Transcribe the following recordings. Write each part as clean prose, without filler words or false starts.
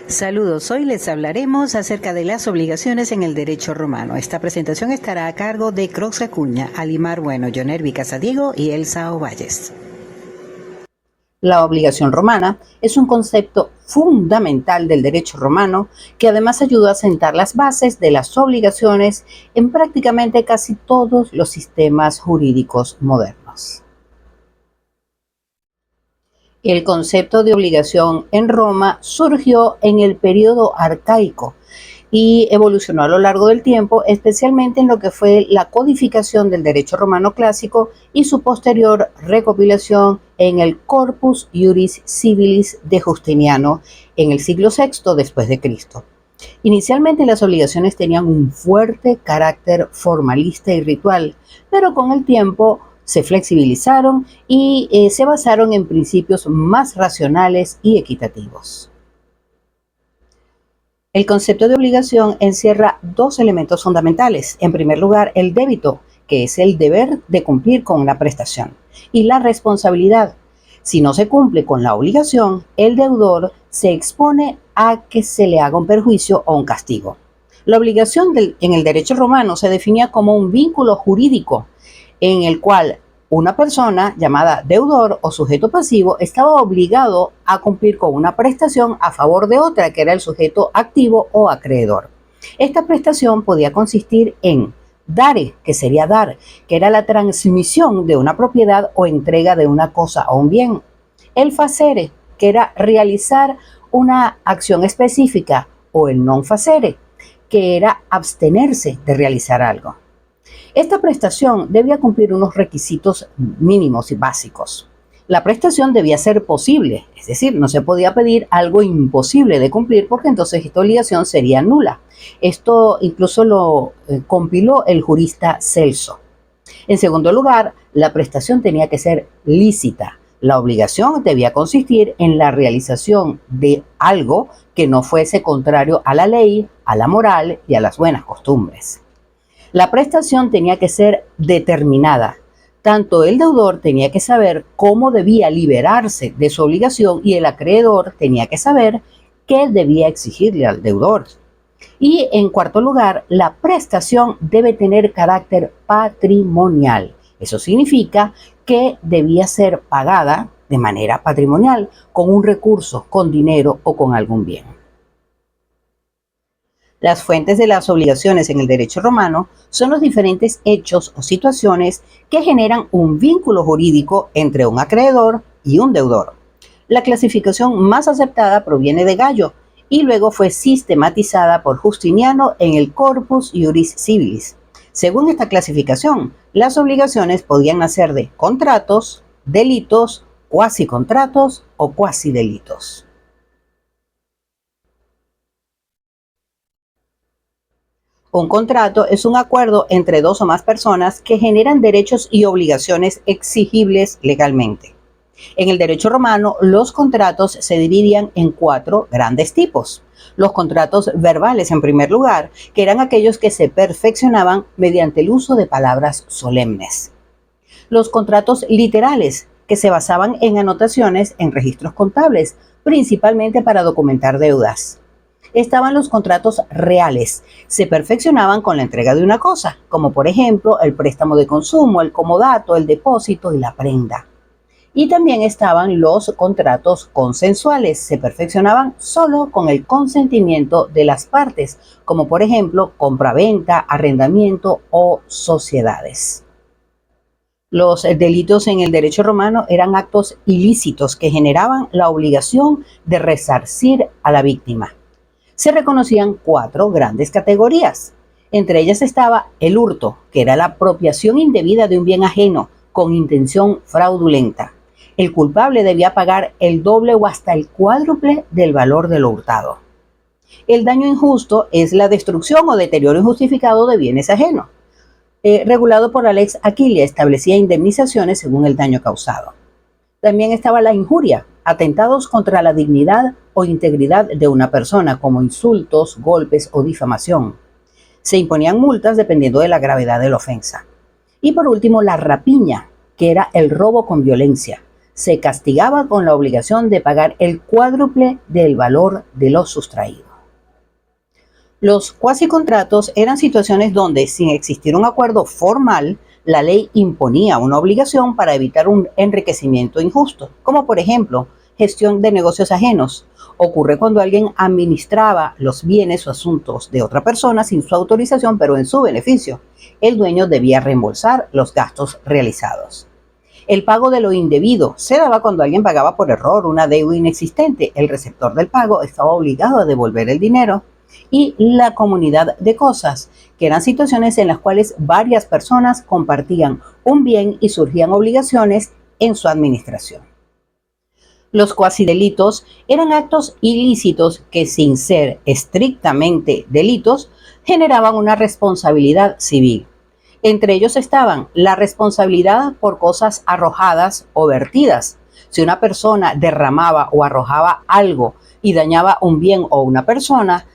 Saludos, hoy les hablaremos acerca de las obligaciones en el derecho romano. Esta presentación estará a cargo de Crox Acuña, Alimar Bueno, Yonervi Casadiego y Elsa Ovalles. La obligación romana es un concepto fundamental del derecho romano que además ayudó a sentar las bases de las obligaciones en prácticamente casi todos los sistemas jurídicos modernos. El concepto de obligación en Roma surgió en el periodo arcaico y evolucionó a lo largo del tiempo, especialmente en lo que fue la codificación del derecho romano clásico y su posterior recopilación en el Corpus Iuris Civilis de Justiniano en el siglo VI después de Cristo. Inicialmente las obligaciones tenían un fuerte carácter formalista y ritual, pero con el tiempo se flexibilizaron y se basaron en principios más racionales y equitativos. El concepto de obligación encierra dos elementos fundamentales. En primer lugar, el débito, que es el deber de cumplir con una prestación, y la responsabilidad. Si no se cumple con la obligación, el deudor se expone a que se le haga un perjuicio o un castigo. La obligación en el derecho romano se definía como un vínculo jurídico en el cual una persona llamada deudor o sujeto pasivo estaba obligado a cumplir con una prestación a favor de otra, que era el sujeto activo o acreedor. Esta prestación podía consistir en dare, que sería dar, que era la transmisión de una propiedad o entrega de una cosa o un bien. El facere, que era realizar una acción específica, o el non facere, que era abstenerse de realizar algo. Esta prestación debía cumplir unos requisitos mínimos y básicos. La prestación debía ser posible, es decir, no se podía pedir algo imposible de cumplir porque entonces esta obligación sería nula. Esto incluso lo compiló el jurista Celso. En segundo lugar, la prestación tenía que ser lícita. La obligación debía consistir en la realización de algo que no fuese contrario a la ley, a la moral y a las buenas costumbres. La prestación tenía que ser determinada. Tanto el deudor tenía que saber cómo debía liberarse de su obligación y el acreedor tenía que saber qué debía exigirle al deudor. Y en cuarto lugar, la prestación debe tener carácter patrimonial. Eso significa que debía ser pagada de manera patrimonial, con un recurso, con dinero o con algún bien. Las fuentes de las obligaciones en el derecho romano son los diferentes hechos o situaciones que generan un vínculo jurídico entre un acreedor y un deudor. La clasificación más aceptada proviene de Gallo y luego fue sistematizada por Justiniano en el Corpus Iuris Civilis. Según esta clasificación, las obligaciones podían nacer de contratos, delitos, cuasicontratos o cuasidelitos. Un contrato es un acuerdo entre dos o más personas que generan derechos y obligaciones exigibles legalmente. En el derecho romano, los contratos se dividían en cuatro grandes tipos. Los contratos verbales, en primer lugar, que eran aquellos que se perfeccionaban mediante el uso de palabras solemnes. Los contratos literales, que se basaban en anotaciones en registros contables, principalmente para documentar deudas. Estaban los contratos reales, se perfeccionaban con la entrega de una cosa, como por ejemplo el préstamo de consumo, el comodato, el depósito y la prenda. Y también estaban los contratos consensuales, se perfeccionaban solo con el consentimiento de las partes, como por ejemplo compraventa, arrendamiento o sociedades. Los delitos en el derecho romano eran actos ilícitos que generaban la obligación de resarcir a la víctima. Se reconocían cuatro grandes categorías. Entre ellas estaba el hurto, que era la apropiación indebida de un bien ajeno con intención fraudulenta. El culpable debía pagar el doble o hasta el cuádruple del valor de lo hurtado. El daño injusto es la destrucción o deterioro injustificado de bienes ajenos. Regulado por la Lex Aquilia, establecía indemnizaciones según el daño causado. También estaba la injuria, atentados contra la dignidad o integridad de una persona, como insultos, golpes o difamación. Se imponían multas dependiendo de la gravedad de la ofensa. Y por último, la rapiña, que era el robo con violencia. se castigaba con la obligación de pagar el cuádruple del valor de lo sustraído. Los cuasicontratos eran situaciones donde, sin existir un acuerdo formal, la ley imponía una obligación para evitar un enriquecimiento injusto, como por ejemplo, gestión de negocios ajenos. Ocurre cuando alguien administraba los bienes o asuntos de otra persona sin su autorización, pero en su beneficio. El dueño debía reembolsar los gastos realizados. El pago de lo indebido se daba cuando alguien pagaba por error una deuda inexistente. El receptor del pago estaba obligado a devolver el dinero. Y la comunidad de cosas, que eran situaciones en las cuales varias personas compartían un bien y surgían obligaciones en su administración. Los cuasidelitos eran actos ilícitos que, sin ser estrictamente delitos, generaban una responsabilidad civil. Entre ellos estaban la responsabilidad por cosas arrojadas o vertidas. Si una persona derramaba o arrojaba algo y dañaba un bien o una persona,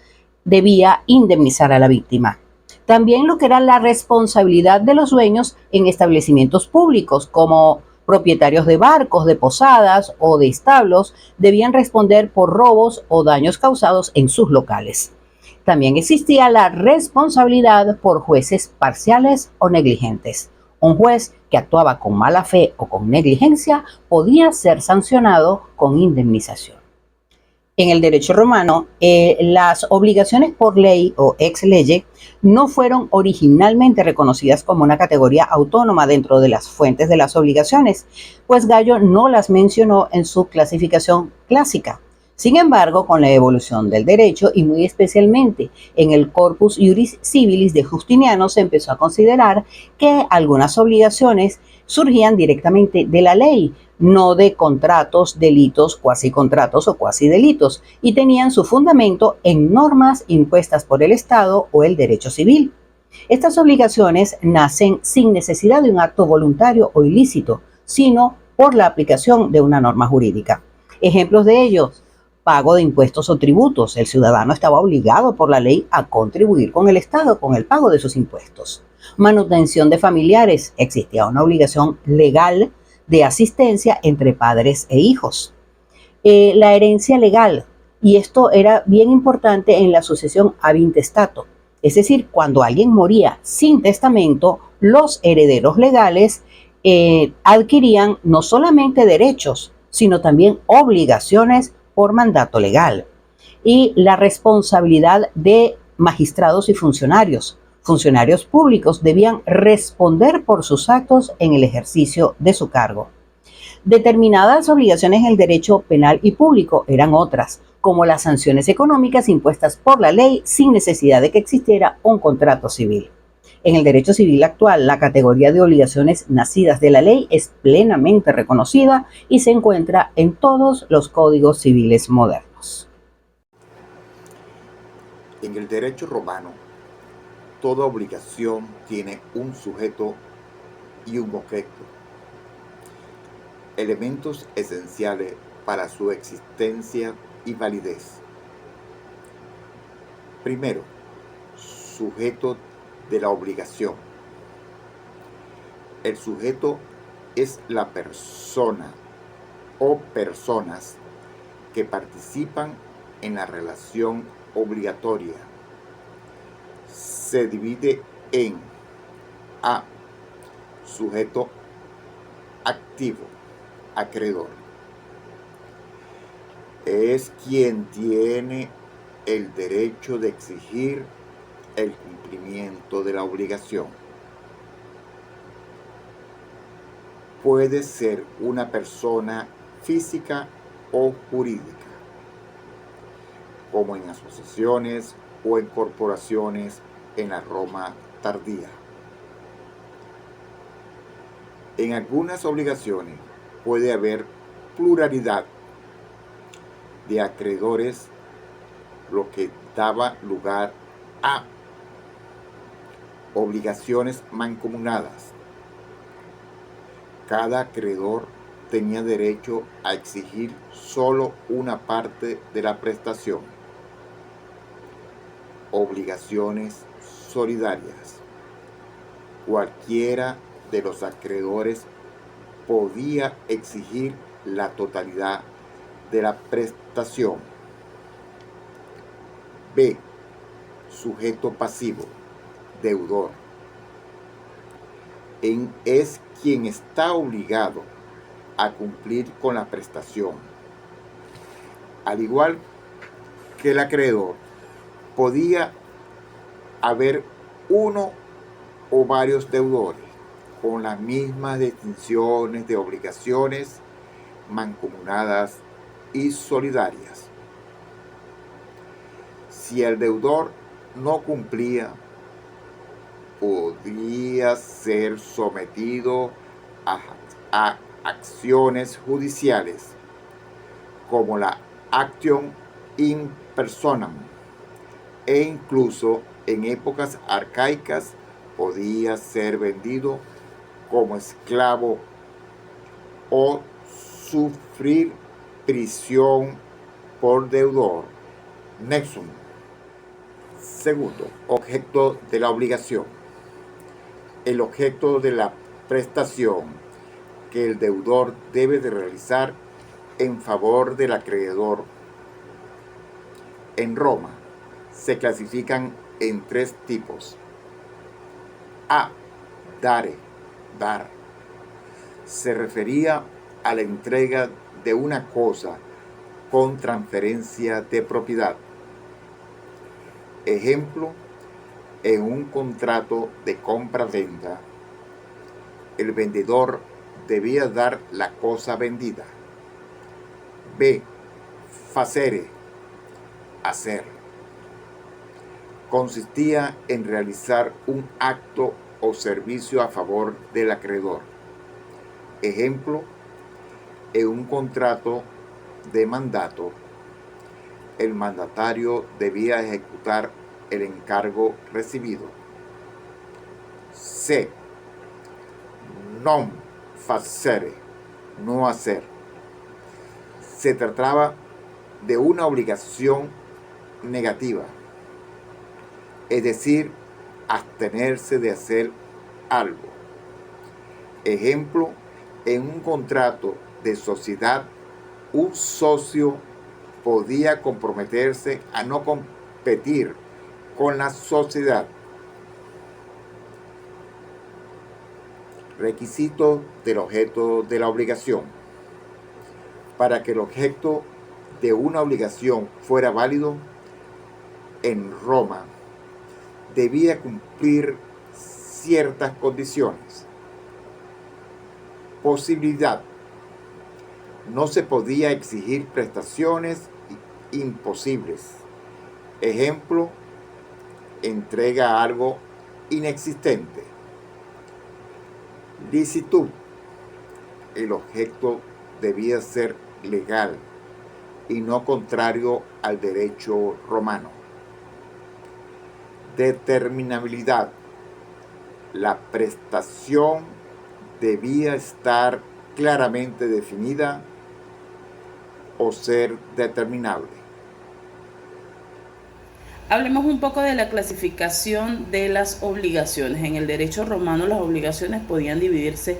debía indemnizar a la víctima. También lo que era la responsabilidad de los dueños en establecimientos públicos, como propietarios de barcos, de posadas o de establos, debían responder por robos o daños causados en sus locales. También existía la responsabilidad por jueces parciales o negligentes. Un juez que actuaba con mala fe o con negligencia podía ser sancionado con indemnización. En el derecho romano, las obligaciones por ley o ex lege no fueron originalmente reconocidas como una categoría autónoma dentro de las fuentes de las obligaciones, pues Gallo no las mencionó en su clasificación clásica. Sin embargo, con la evolución del derecho y muy especialmente en el Corpus Juris Civilis de Justiniano, se empezó a considerar que algunas obligaciones surgían directamente de la ley, no de contratos, delitos, cuasicontratos o cuasidelitos, y tenían su fundamento en normas impuestas por el Estado o el derecho civil. Estas obligaciones nacen sin necesidad de un acto voluntario o ilícito, sino por la aplicación de una norma jurídica. Ejemplos de ellos: pago de impuestos o tributos. El ciudadano estaba obligado por la ley a contribuir con el Estado con el pago de sus impuestos. Manutención de familiares. Existía una obligación legal de asistencia entre padres e hijos. La herencia legal, y esto era bien importante en la sucesión ab intestato, es decir, cuando alguien moría sin testamento, los herederos legales adquirían no solamente derechos, sino también obligaciones por mandato legal. Y la responsabilidad de magistrados y funcionarios. Funcionarios públicos debían responder por sus actos en el ejercicio de su cargo. Determinadas obligaciones en el derecho penal y público eran otras, como las sanciones económicas impuestas por la ley sin necesidad de que existiera un contrato civil. En el derecho civil actual, la categoría de obligaciones nacidas de la ley es plenamente reconocida y se encuentra en todos los códigos civiles modernos. En el derecho romano, toda obligación tiene un sujeto y un objeto, elementos esenciales para su existencia y validez. Primero, sujeto de la obligación. El sujeto es la persona o personas que participan en la relación obligatoria. Se divide en A. Sujeto activo, acreedor. Es quien tiene el derecho de exigir el cumplimiento de la obligación. Puede ser una persona física o jurídica, como en asociaciones o en corporaciones en la Roma tardía. En algunas obligaciones puede haber pluralidad de acreedores, lo que daba lugar a obligaciones mancomunadas. Cada acreedor tenía derecho a exigir solo una parte de la prestación. Obligaciones solidarias. Cualquiera de los acreedores podía exigir la totalidad de la prestación. B. Sujeto pasivo, deudor. Es quien está obligado a cumplir con la prestación. Al igual que el acreedor, podía haber uno o varios deudores con las mismas distinciones de obligaciones mancomunadas y solidarias. Si el deudor no cumplía, podía ser sometido a acciones judiciales como la acción in personam, e incluso en épocas arcaicas podía ser vendido como esclavo o sufrir prisión por deudor. Nexum. Segundo, objeto de la obligación. El objeto de la prestación que el deudor debe de realizar en favor del acreedor. En Roma se clasifican en 3 tipos. A. Dare, dar. Se refería a la entrega de una cosa con transferencia de propiedad. Ejemplo, en un contrato de compra-venta, el vendedor debía dar la cosa vendida. B. Facere, hacer. Consistía en realizar un acto o servicio a favor del acreedor. Ejemplo, en un contrato de mandato, el mandatario debía ejecutar el encargo recibido. C. Non facere, no hacer. Se trataba de una obligación negativa, es decir, abstenerse de hacer algo. Ejemplo, en un contrato de sociedad, un socio podía comprometerse a no competir con la sociedad. Requisito del objeto de la obligación. Para que el objeto de una obligación fuera válido, en Roma debía cumplir ciertas condiciones. Posibilidad. No se podía exigir prestaciones imposibles. Ejemplo, entrega algo inexistente. Licitud. El objeto debía ser legal y no contrario al derecho romano. Determinabilidad. La prestación debía estar claramente definida o ser determinable. Hablemos un poco de la clasificación de las obligaciones. En el derecho romano las obligaciones podían dividirse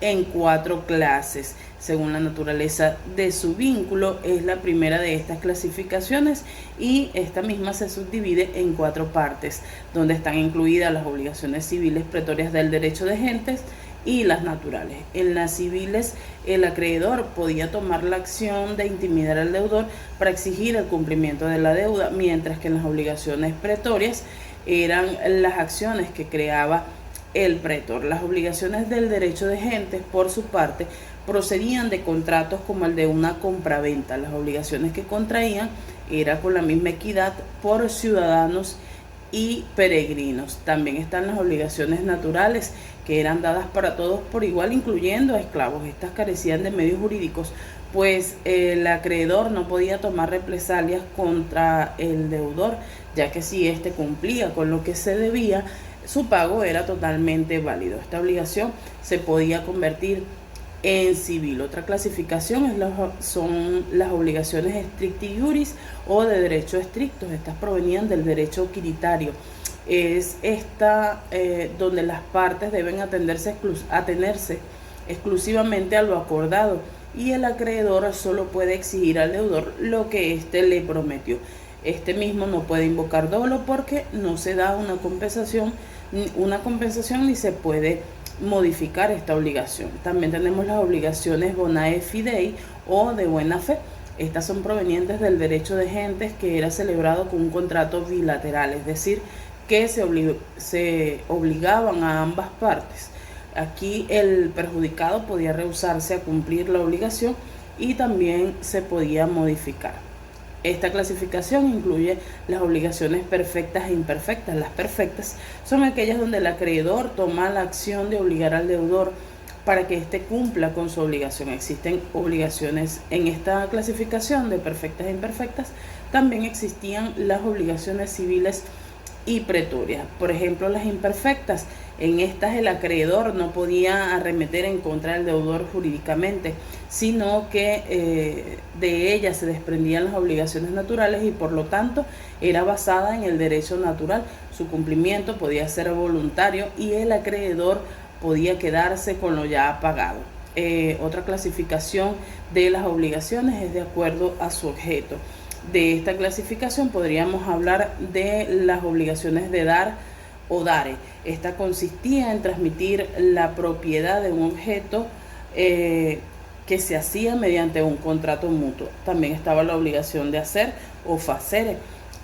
en 4 clases. Según la naturaleza de su vínculo, es la primera de estas clasificaciones y esta misma se subdivide en 4 partes, donde están incluidas las obligaciones civiles pretorias del derecho de gentes y las naturales. En las civiles, el acreedor podía tomar la acción de intimidar al deudor para exigir el cumplimiento de la deuda, mientras que en las obligaciones pretorias eran las acciones que creaba el pretor. Las obligaciones del derecho de gentes, por su parte, procedían de contratos como el de una compraventa. Las obligaciones que contraían era con la misma equidad por ciudadanos y peregrinos. También están las obligaciones naturales, que eran dadas para todos por igual, incluyendo a esclavos. Estas carecían de medios jurídicos, pues el acreedor no podía tomar represalias contra el deudor, ya que si éste cumplía con lo que se debía, su pago era totalmente válido. Esta obligación se podía convertir en civil. Otra clasificación son las obligaciones stricti juris o de derecho estricto. Estas provenían del derecho quiritario. Es esta donde las partes deben atenerse exclusivamente a lo acordado y el acreedor solo puede exigir al deudor lo que éste le prometió. Este mismo no puede invocar dolo porque no se da una compensación ni se puede modificar esta obligación. También tenemos las obligaciones bonae fidei o de buena fe. Estas son provenientes del derecho de gentes que era celebrado con un contrato bilateral, es decir, que se obligaban a ambas partes. Aquí el perjudicado podía rehusarse a cumplir la obligación y también se podía modificar. Esta clasificación incluye las obligaciones perfectas e imperfectas. Las perfectas son aquellas donde el acreedor toma la acción de obligar al deudor para que éste cumpla con su obligación. Existen obligaciones en esta clasificación de perfectas e imperfectas. También existían las obligaciones civiles y pretorias. Por ejemplo, las imperfectas. En estas el acreedor no podía arremeter en contra del deudor jurídicamente, sino que de ellas se desprendían las obligaciones naturales y por lo tanto era basada en el derecho natural. Su cumplimiento podía ser voluntario y el acreedor podía quedarse con lo ya pagado. Otra clasificación de las obligaciones es de acuerdo a su objeto. De esta clasificación podríamos hablar de las obligaciones de dar o dare. Esta consistía en transmitir la propiedad de un objeto que se hacía mediante un contrato mutuo. También estaba la obligación de hacer o facere.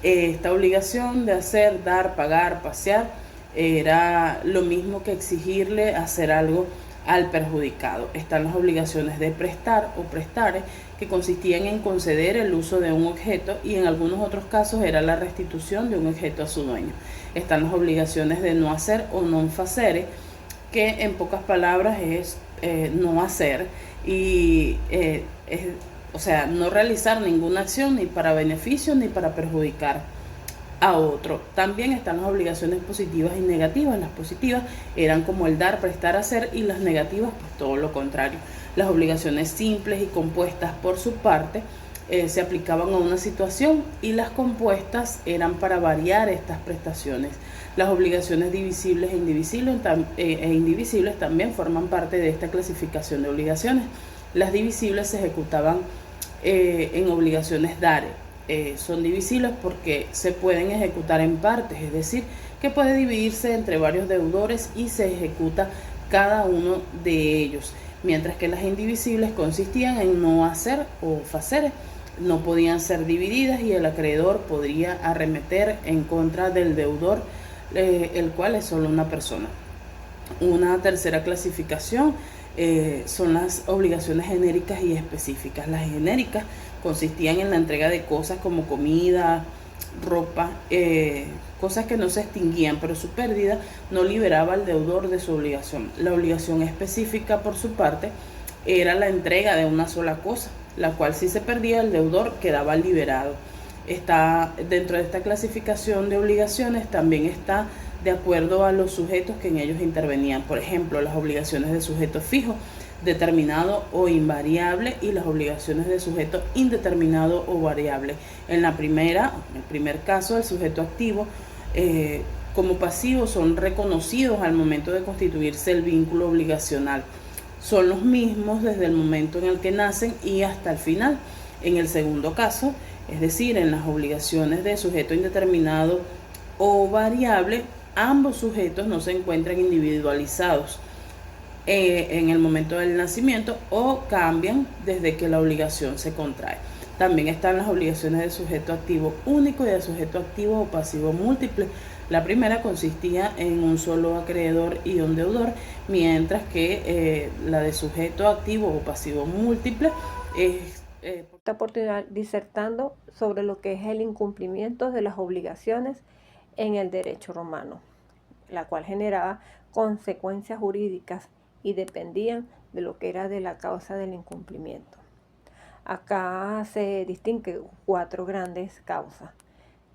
Esta obligación de hacer, dar, pagar, pasear era lo mismo que exigirle hacer algo al perjudicado. Están las obligaciones de prestar o prestare, que consistían en conceder el uso de un objeto y en algunos otros casos era la restitución de un objeto a su dueño. Están las obligaciones de no hacer o non facere, que en pocas palabras es no hacer y o sea, no realizar ninguna acción ni para beneficio ni para perjudicar a otro. También están las obligaciones positivas y negativas. Las positivas eran como el dar, prestar, hacer, y las negativas pues todo lo contrario. Las obligaciones simples y compuestas por su parte se aplicaban a una situación y las compuestas eran para variar estas prestaciones. Las obligaciones divisibles e indivisibles también forman parte de esta clasificación de obligaciones. Las divisibles se ejecutaban en obligaciones dare. Son divisibles porque se pueden ejecutar en partes, es decir, que puede dividirse entre varios deudores y se ejecuta cada uno de ellos, mientras que las indivisibles consistían en no hacer o facere, no podían ser divididas y el acreedor podría arremeter en contra del deudor, el cual es solo una persona. Una tercera clasificación son las obligaciones genéricas y específicas. Las genéricas consistían en la entrega de cosas como comida, ropa, cosas que no se extinguían, pero su pérdida no liberaba al deudor de su obligación. La obligación específica, por su parte, era la entrega de una sola cosa, la cual si se perdía el deudor quedaba liberado. Está dentro de esta clasificación de obligaciones, también está de acuerdo a los sujetos que en ellos intervenían. Por ejemplo, las obligaciones de sujeto fijo, determinado o invariable, y las obligaciones de sujeto indeterminado o variable. En el primer caso, el sujeto activo como pasivo son reconocidos al momento de constituirse el vínculo obligacional. Son los mismos desde el momento en el que nacen y hasta el final. En el segundo caso, es decir, en las obligaciones de sujeto indeterminado o variable, ambos sujetos no se encuentran individualizados en el momento del nacimiento o cambian desde que la obligación se contrae. También están las obligaciones de sujeto activo único y de sujeto activo o pasivo múltiple. La primera consistía en un solo acreedor y un deudor, mientras que la de sujeto activo o pasivo múltiple es esta oportunidad disertando sobre lo que es el incumplimiento de las obligaciones en el derecho romano, la cual generaba consecuencias jurídicas y dependían de lo que era de la causa del incumplimiento. Acá se distinguen 4 grandes causas,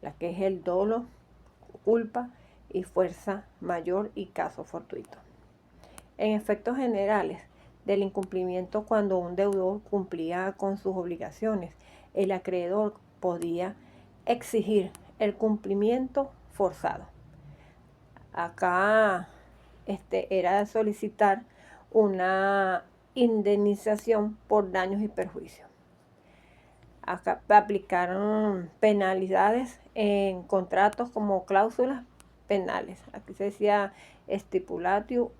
la que es el dolo, culpa y fuerza mayor y caso fortuito. En efectos generales del incumplimiento, cuando un deudor cumplía con sus obligaciones, el acreedor podía exigir el cumplimiento forzado. Acá era solicitar una indemnización por daños y perjuicios. Acá aplicaron penalidades en contratos como cláusulas penales. Aquí se decía stipulatio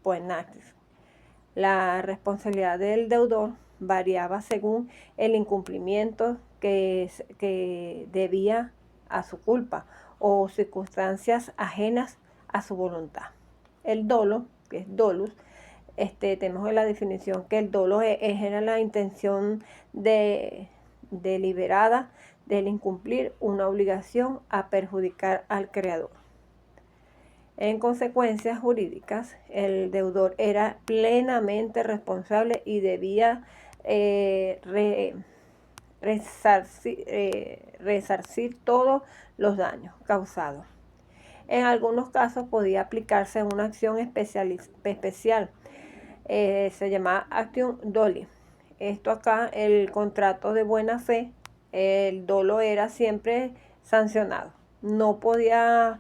poenactis. La responsabilidad del deudor variaba según el incumplimiento que debía a su culpa o circunstancias ajenas a su voluntad. El dolo, que es dolus, tenemos la definición que el dolo era la intención deliberada del incumplir una obligación a perjudicar al creador. En consecuencias jurídicas, el deudor era plenamente responsable y debía resarcir todos los daños causados. En algunos casos podía aplicarse una acción especial, se llama actium doli. Esto acá, el contrato de buena fe, el dolo era siempre sancionado. No podía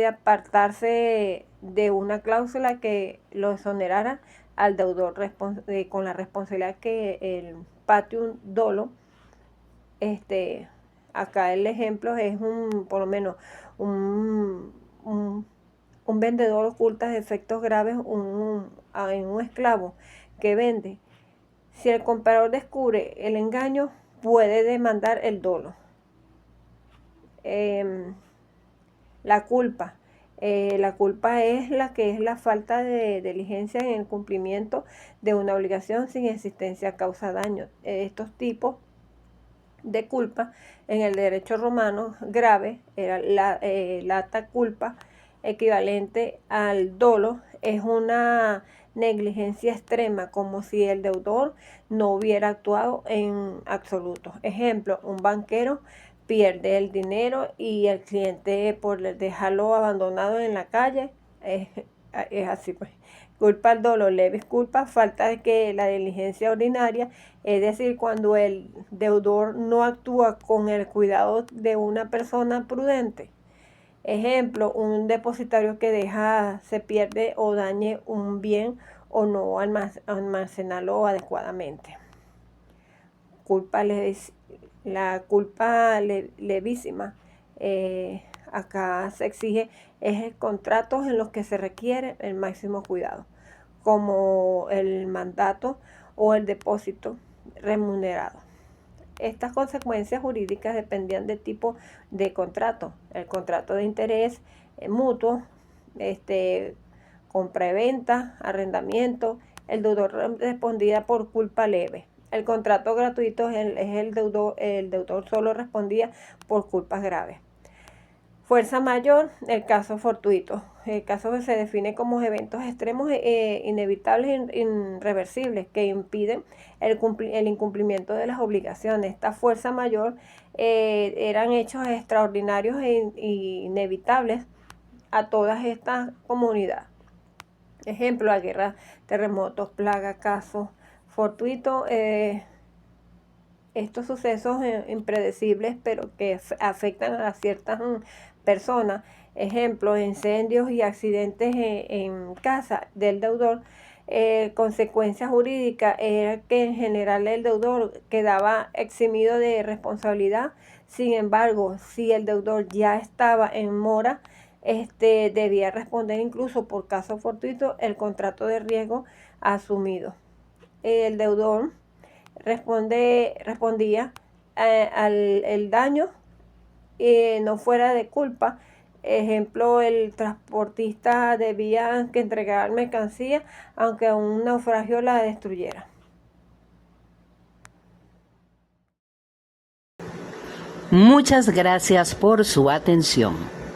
apartarse de una cláusula que lo exonerara al deudor con la responsabilidad que el patium dolo, acá el ejemplo es por lo menos un vendedor oculta efectos graves en un esclavo que vende. Si el comprador descubre el engaño, puede demandar el dolo. La culpa. La culpa es la falta de diligencia en el cumplimiento de una obligación sin existencia causa daño. Estos tipos de culpa en el derecho romano grave era lata culpa, equivalente al dolo, es una negligencia extrema, como si el deudor no hubiera actuado en absoluto. Ejemplo, un banquero pierde el dinero y el cliente, por dejarlo abandonado en la calle, es así pues. Culpa al dolo, levis culpa, falta de que la diligencia ordinaria, es decir, cuando el deudor no actúa con el cuidado de una persona prudente. Ejemplo, un depositario que se pierde o dañe un bien o no almacenarlo adecuadamente. La culpa levísima, acá se exige contratos en los que se requiere el máximo cuidado, como el mandato o el depósito remunerado. Estas consecuencias jurídicas dependían del tipo de contrato. El contrato de interés mutuo, compra y venta, arrendamiento, el deudor respondía por culpa leve. El contrato gratuito el deudor solo respondía por culpas graves. Fuerza mayor, el caso fortuito. El caso que se define como eventos extremos inevitables e irreversibles que impiden el incumplimiento de las obligaciones. Esta fuerza mayor eran hechos extraordinarios e inevitables a todas estas comunidades. Ejemplo, la guerra, terremotos, plagas, casos fortuitos. Estos sucesos impredecibles, pero que afectan a ciertas personas, ejemplo, incendios y accidentes en casa del deudor, consecuencia jurídica era que en general el deudor quedaba eximido de responsabilidad. Sin embargo, si el deudor ya estaba en mora, debía responder incluso por caso fortuito el contrato de riesgo asumido. El deudor respondía al daño no fuera de culpa. Ejemplo, el transportista debía que entregar mercancía aunque un naufragio la destruyera. Muchas gracias por su atención.